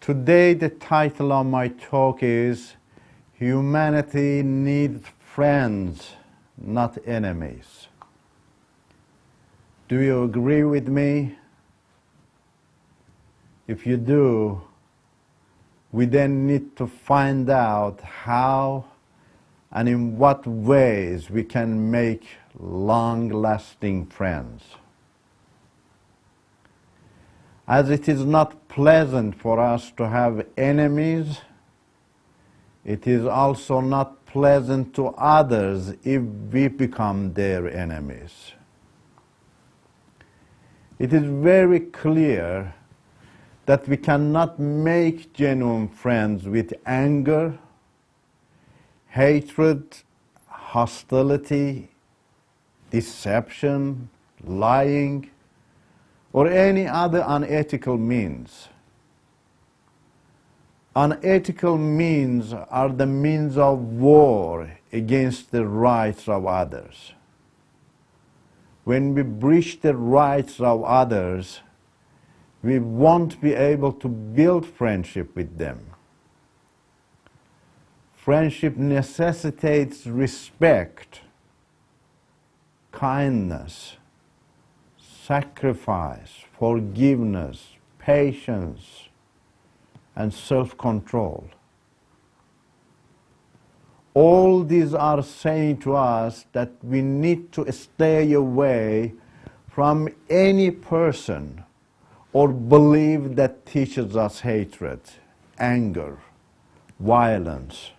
Today the title of my talk is Humanity Needs Friends, Not Enemies. Do you agree with me? If you do, we then need to find out how and in what ways we can make long-lasting friends. As it is not pleasant for us to have enemies, it is also not pleasant to others if we become their enemies. It is very clear that we cannot make genuine friends with anger, hatred, hostility, deception, lying, or any other unethical means. Unethical means are the means of war against the rights of others. When we breach the rights of others, we won't be able to build friendship with them. Friendship necessitates respect, kindness, sacrifice, forgiveness, patience, and self-control. All these are saying to us that we need to stay away from any person or belief that teaches us hatred, anger, violence,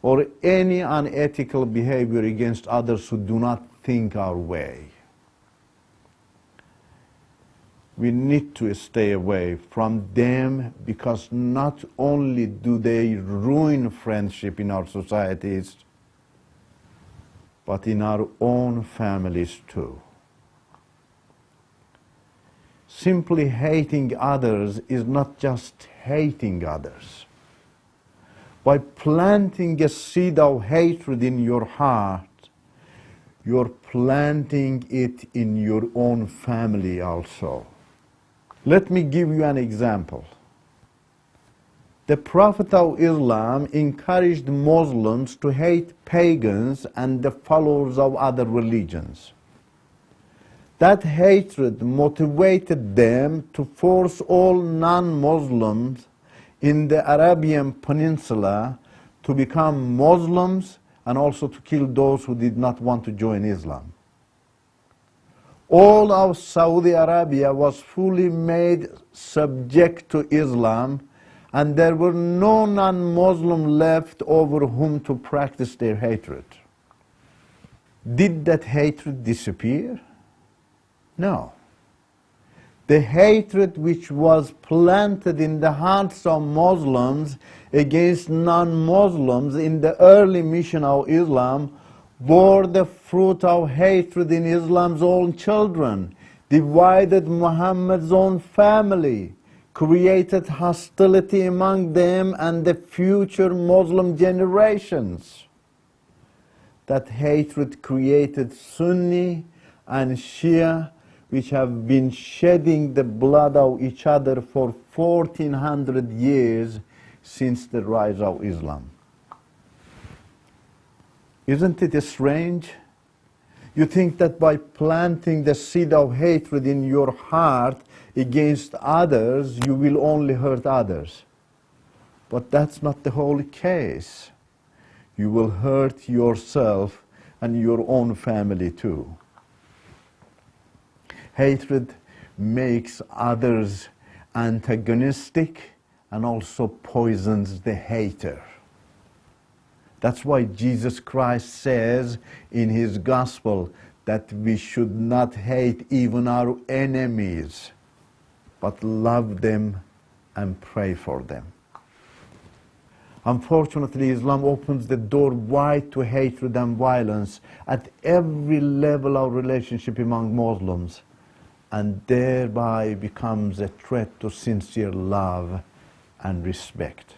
or any unethical behavior against others who do not think our way. We need to stay away from them because not only do they ruin friendship in our societies, but in our own families too. Simply hating others is not just hating others. By planting a seed of hatred in your heart, you're planting it in your own family also. Let me give you an example. The Prophet of Islam encouraged Muslims to hate pagans and the followers of other religions. That hatred motivated them to force all non-Muslims in the Arabian Peninsula to become Muslims and also to kill those who did not want to join Islam. All of Saudi Arabia was fully made subject to Islam, and there were no non-Muslim left over whom to practice their hatred. Did that hatred disappear? No. The hatred which was planted in the hearts of Muslims against non-Muslims in the early mission of Islam bore the fruit of hatred in Islam's own children, divided Muhammad's own family, created hostility among them and the future Muslim generations. That hatred created Sunni and Shia, which have been shedding the blood of each other for 1400 years since the rise of Islam. Isn't it strange? You think that by planting the seed of hatred in your heart against others, you will only hurt others. But that's not the whole case. You will hurt yourself and your own family too. Hatred makes others antagonistic and also poisons the hater. That's why Jesus Christ says in his gospel that we should not hate even our enemies, but love them and pray for them. Unfortunately, Islam opens the door wide to hatred and violence at every level of relationship among Muslims, and thereby becomes a threat to sincere love and respect.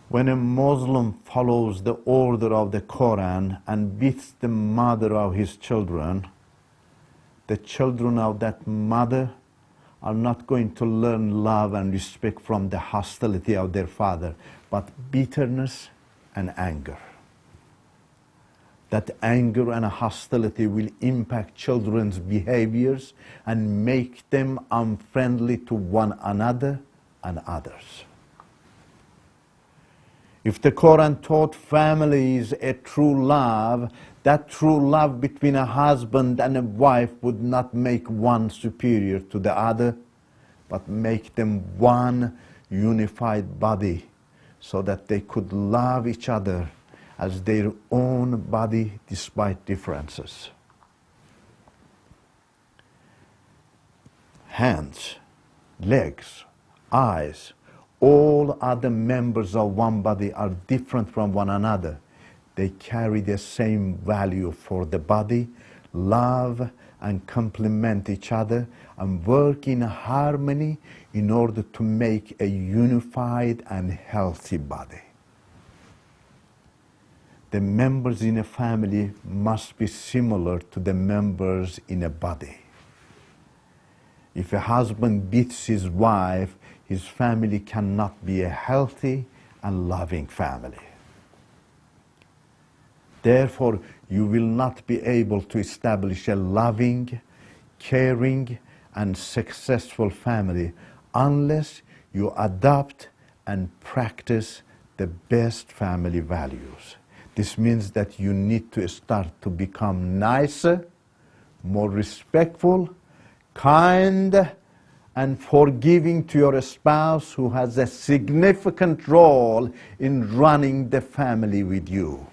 When a Muslim follows the order of the Quran and beats the mother of his children, the children of that mother are not going to learn love and respect from the hostility of their father, but bitterness and anger. That anger and hostility will impact children's behaviors and make them unfriendly to one another and others. If the Quran taught families a true love, that true love between a husband and a wife would not make one superior to the other, but make them one unified body so that they could love each other as their own body despite differences. Hands, legs, eyes, all other members of one body are different from one another. They carry the same value for the body, love and complement each other, and work in harmony in order to make a unified and healthy body. The members in a family must be similar to the members in a body. If a husband beats his wife, his family cannot be a healthy and loving family. Therefore, you will not be able to establish a loving, caring, and successful family unless you adopt and practice the best family values. This means that you need to start to become nicer, more respectful, kind, and forgiving to your spouse who has a significant role in running the family with you.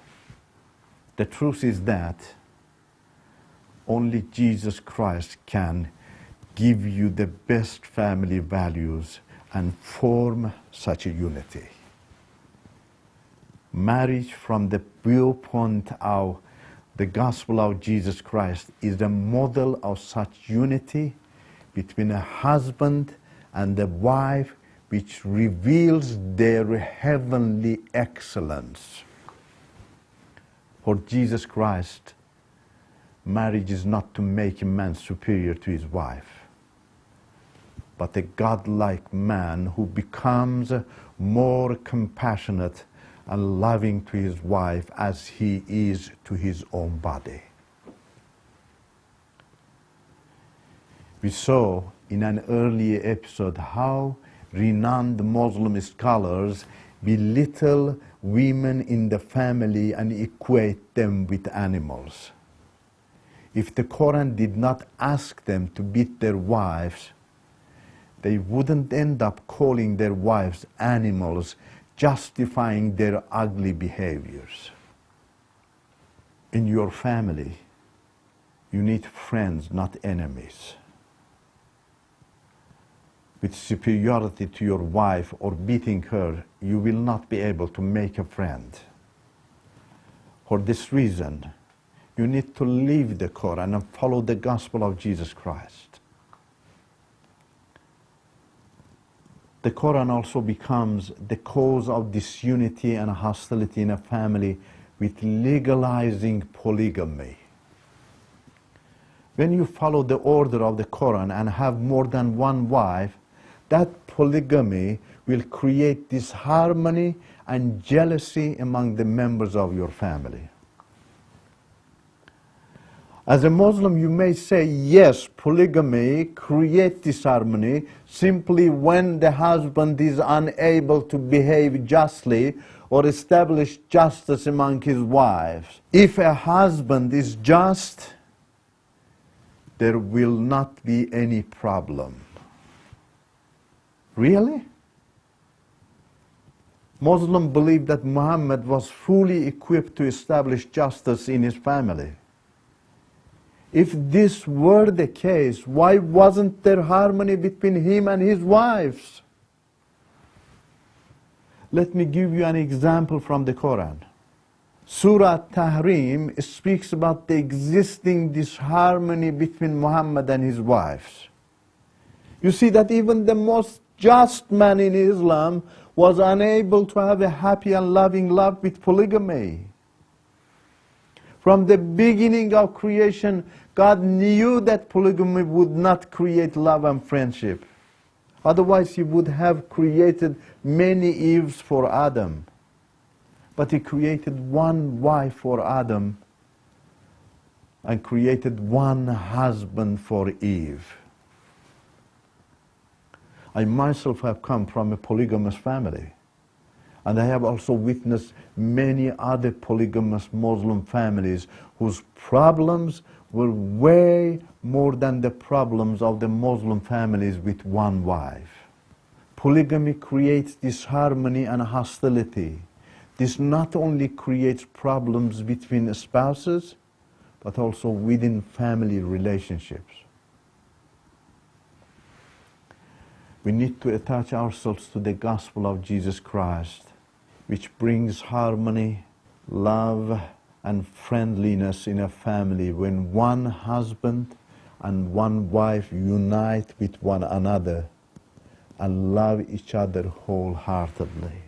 The truth is that only Jesus Christ can give you the best family values and form such a unity. Marriage, from the viewpoint of the gospel of Jesus Christ, is a model of such unity between a husband and a wife, which reveals their heavenly excellence. For Jesus Christ, marriage is not to make a man superior to his wife, but a godlike man who becomes more compassionate and loving to his wife as he is to his own body. We saw in an earlier episode how renowned Muslim scholars belittle women in the family and equate them with animals. If the Quran did not ask them to beat their wives, they wouldn't end up calling their wives animals, justifying their ugly behaviors. In your family, you need friends, not enemies. With superiority to your wife or beating her, you will not be able to make a friend. For this reason, you need to leave the Quran and follow the gospel of Jesus Christ. The Quran also becomes the cause of disunity and hostility in a family with legalizing polygamy. When you follow the order of the Quran and have more than one wife, that polygamy will create disharmony and jealousy among the members of your family. As a Muslim, you may say, yes, polygamy creates disharmony simply when the husband is unable to behave justly or establish justice among his wives. If a husband is just, there will not be any problem. Really? Muslims believe that Muhammad was fully equipped to establish justice in his family. If this were the case, why wasn't there harmony between him and his wives? Let me give you an example from the Quran. Surah Tahrim speaks about the existing disharmony between Muhammad and his wives. You see that even the most just man in Islam was unable to have a happy and loving love with polygamy. From the beginning of creation, God knew that polygamy would not create love and friendship. Otherwise, he would have created many Eves for Adam. But he created one wife for Adam and created one husband for Eve. I myself have come from a polygamous family. And I have also witnessed many other polygamous Muslim families whose problems were way more than the problems of the Muslim families with one wife. Polygamy creates disharmony and hostility. This not only creates problems between spouses, but also within family relationships. We need to attach ourselves to the gospel of Jesus Christ, which brings harmony, love, and friendliness in a family when one husband and one wife unite with one another and love each other wholeheartedly.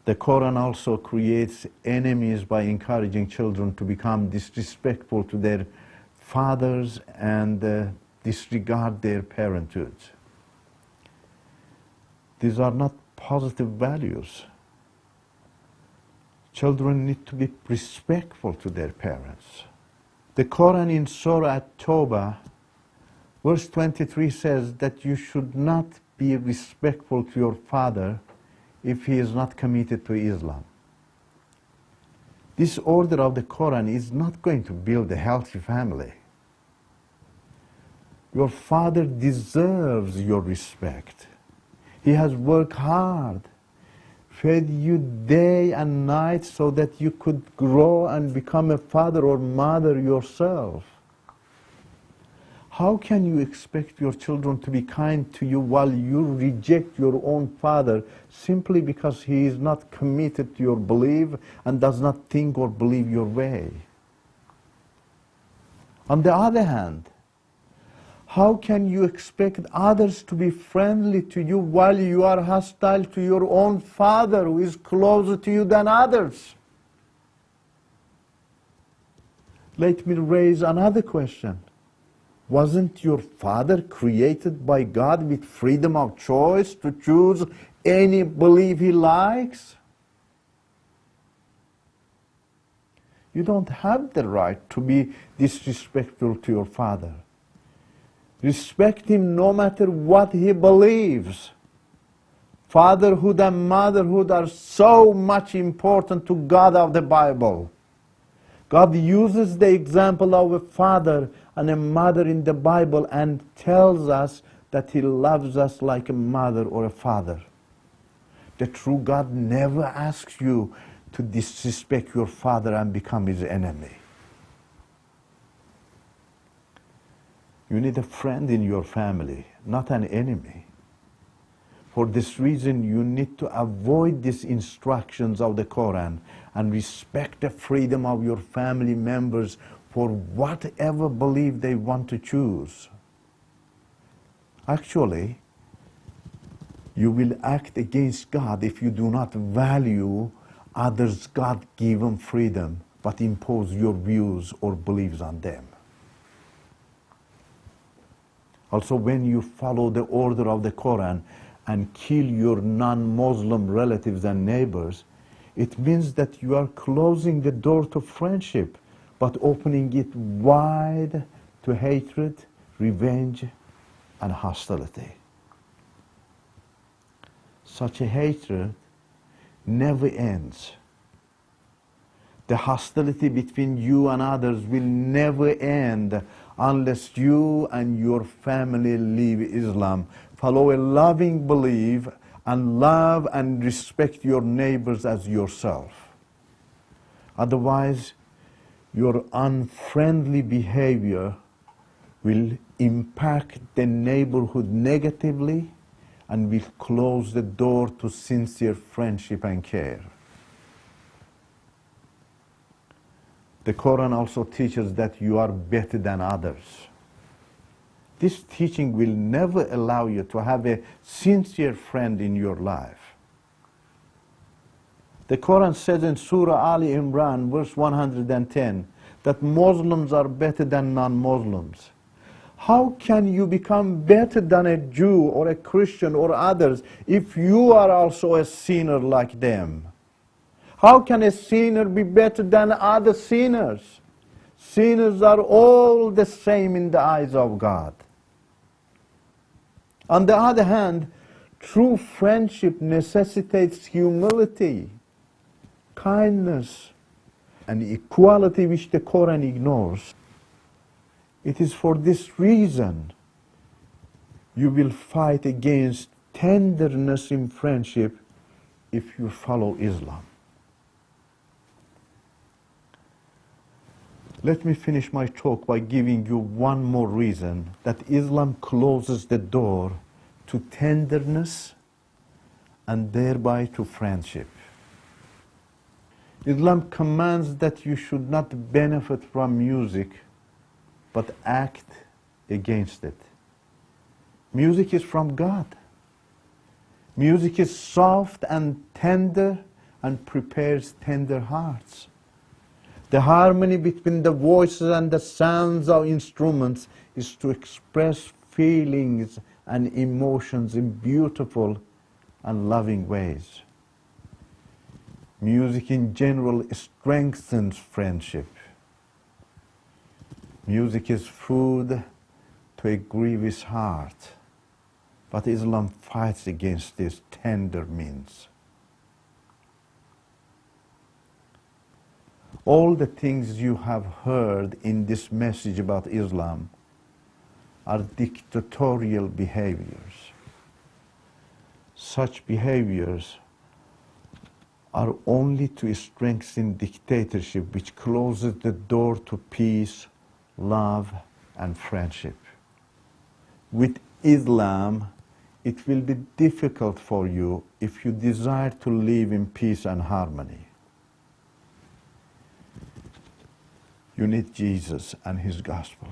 The Quran also creates enemies by encouraging children to become disrespectful to their fathers and disregard their parenthood. These are not positive values. Children need to be respectful to their parents. The Quran in Surah At-Tawbah, verse 23 says that you should not be respectful to your father if he is not committed to Islam. This order of the Quran is not going to build a healthy family. Your father deserves your respect. He has worked hard, fed you day and night so that you could grow and become a father or mother yourself. How can you expect your children to be kind to you while you reject your own father simply because he is not committed to your belief and does not think or believe your way? On the other hand, how can you expect others to be friendly to you while you are hostile to your own father who is closer to you than others? Let me raise another question. Wasn't your father created by God with freedom of choice to choose any belief he likes? You don't have the right to be disrespectful to your father. Respect him no matter what he believes. Fatherhood and motherhood are so much important to God of the Bible. God uses the example of a father and a mother in the Bible and tells us that he loves us like a mother or a father. The true God never asks you to disrespect your father and become his enemy. You need a friend in your family, not an enemy. For this reason, you need to avoid these instructions of the Quran and respect the freedom of your family members for whatever belief they want to choose. Actually, you will act against God if you do not value others' God-given freedom, but impose your views or beliefs on them. Also, when you follow the order of the Quran and kill your non-Muslim relatives and neighbors, it means that you are closing the door to friendship, but opening it wide to hatred, revenge, and hostility. Such a hatred never ends. The hostility between you and others will never end unless you and your family leave Islam. Follow a loving belief and love and respect your neighbors as yourself. Otherwise, your unfriendly behavior will impact the neighborhood negatively and will close the door to sincere friendship and care. The Quran also teaches that you are better than others. This teaching will never allow you to have a sincere friend in your life. The Quran says in Sura Ale Imran verse 110 that Muslims are better than non-Muslims. How can you become better than a Jew or a Christian or others if you are also a sinner like them? How can a sinner be better than other sinners? Sinners are all the same in the eyes of God. On the other hand, true friendship necessitates humility, kindness, and equality which the Quran ignores. It is for this reason you will fight against tenderness in friendship if you follow Islam. Let me finish my talk by giving you one more reason that Islam closes the door to tenderness and thereby to friendship. Islam commands that you should not benefit from music, but act against it. Music is from God. Music is soft and tender and prepares tender hearts. The harmony between the voices and the sounds of instruments is to express feelings and emotions in beautiful and loving ways. Music in general strengthens friendship. Music is food to a grievous heart, but Islam fights against this tender means. All the things you have heard in this message about Islam are dictatorial behaviors. Such behaviors are only to strengthen dictatorship, which closes the door to peace, love, and friendship. With Islam, it will be difficult for you if you desire to live in peace and harmony. You need Jesus and His gospel.